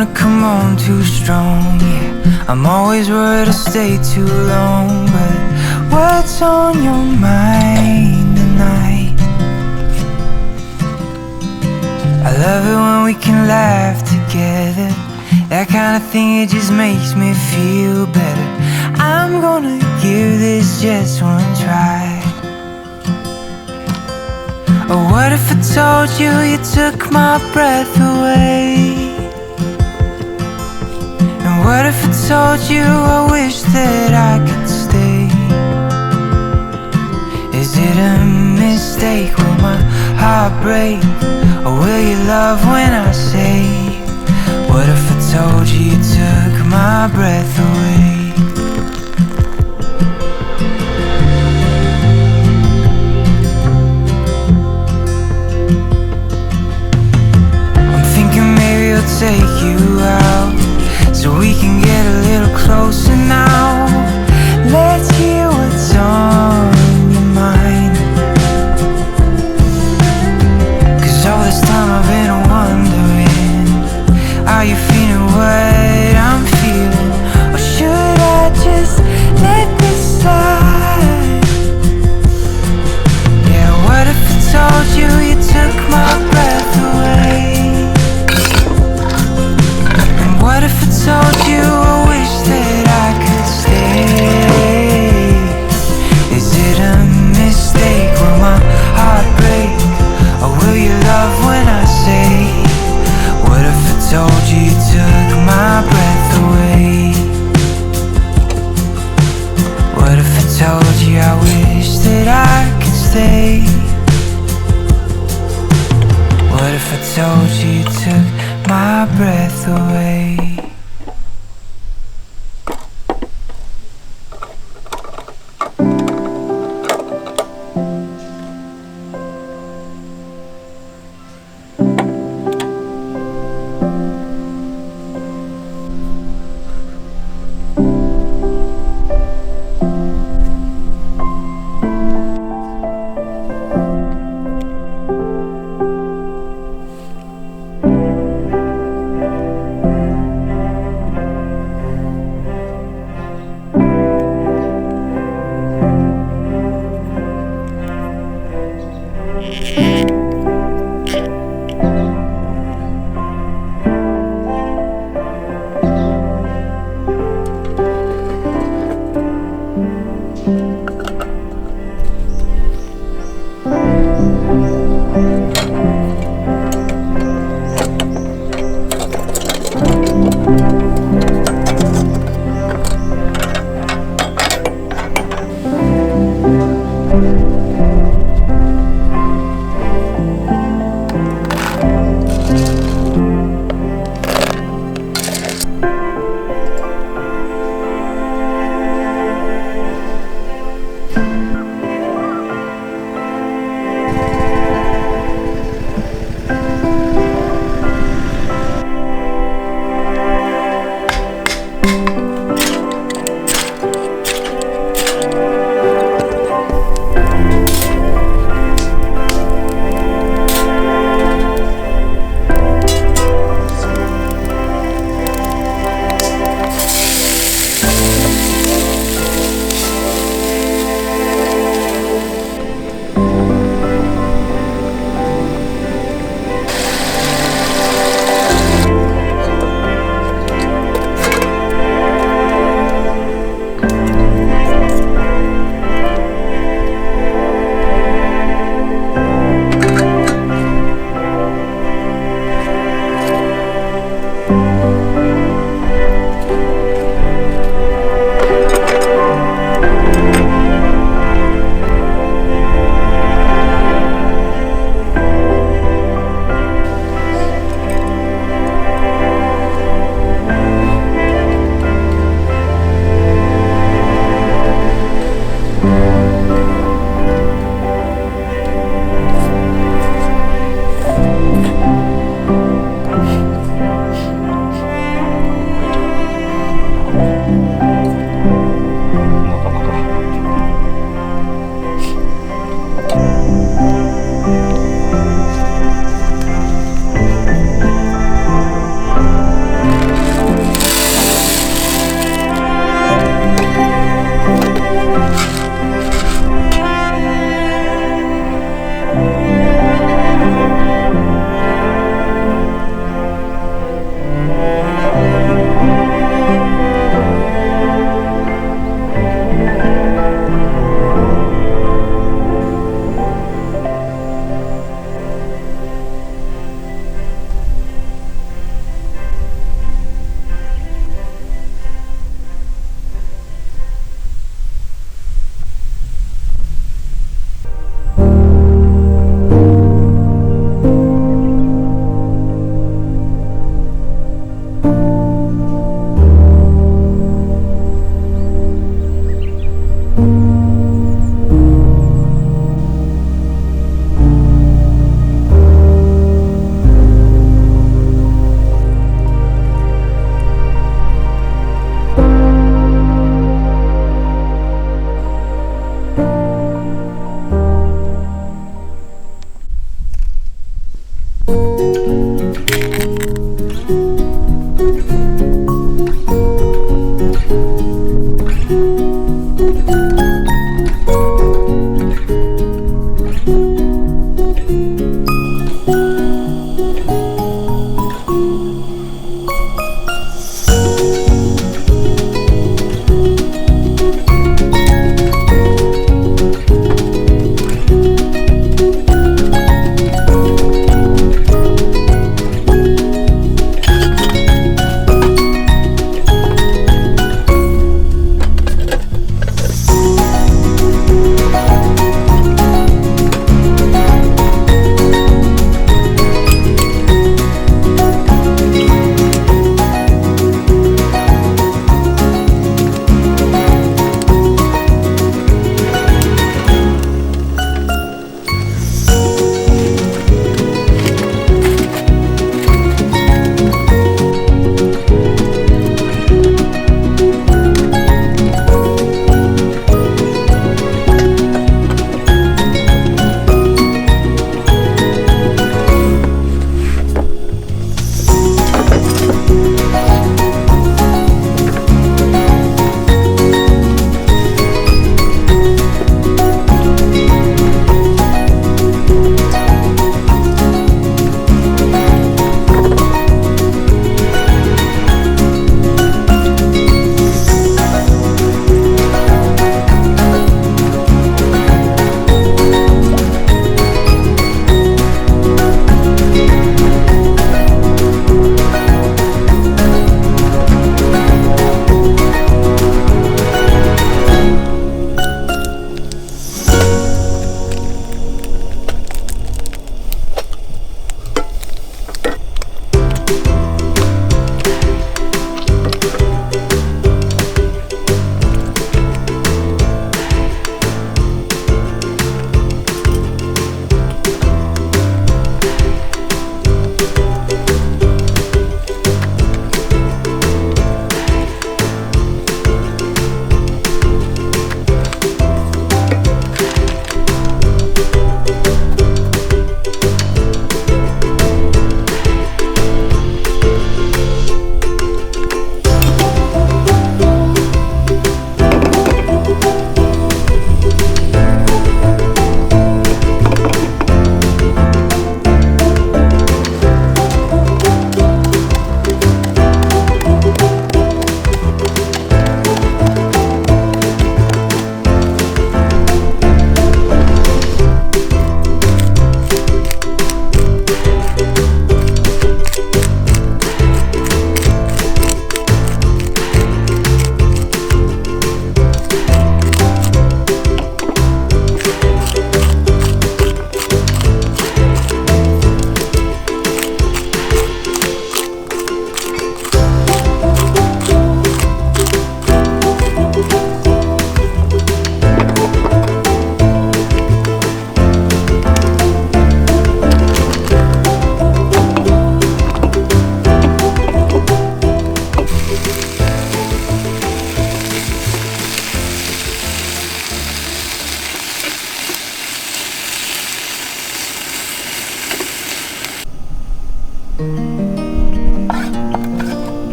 wanna come on too strong, yeah. I'm always worried I'll stay too long, but what's on your mind tonight? I love it when we can laugh together. That kind of thing, it just makes me feel better. I'm gonna give this just one try. Or what if I told you you took my breath away? And what if I told you I wish that I could stay? Is it a mistake? Will my heart break? Or will you love when I say, what if I told you you took my breath away? I'm thinking maybe I'll take you out, so we can get a little closer now. Let's hear what's on your mind, 'cause all this time I've been wondering, are you feeling what I'm feeling? Or should I just let this slide? Yeah, what if I told you you took my breath away? And what if I told you I wish that I could stay? Is it a mistake? Will my heart break? Or will you love when I say, what if I told you you took my breath away? What if I told you I wish that I could stay? What if I told you you took my breath away?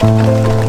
you.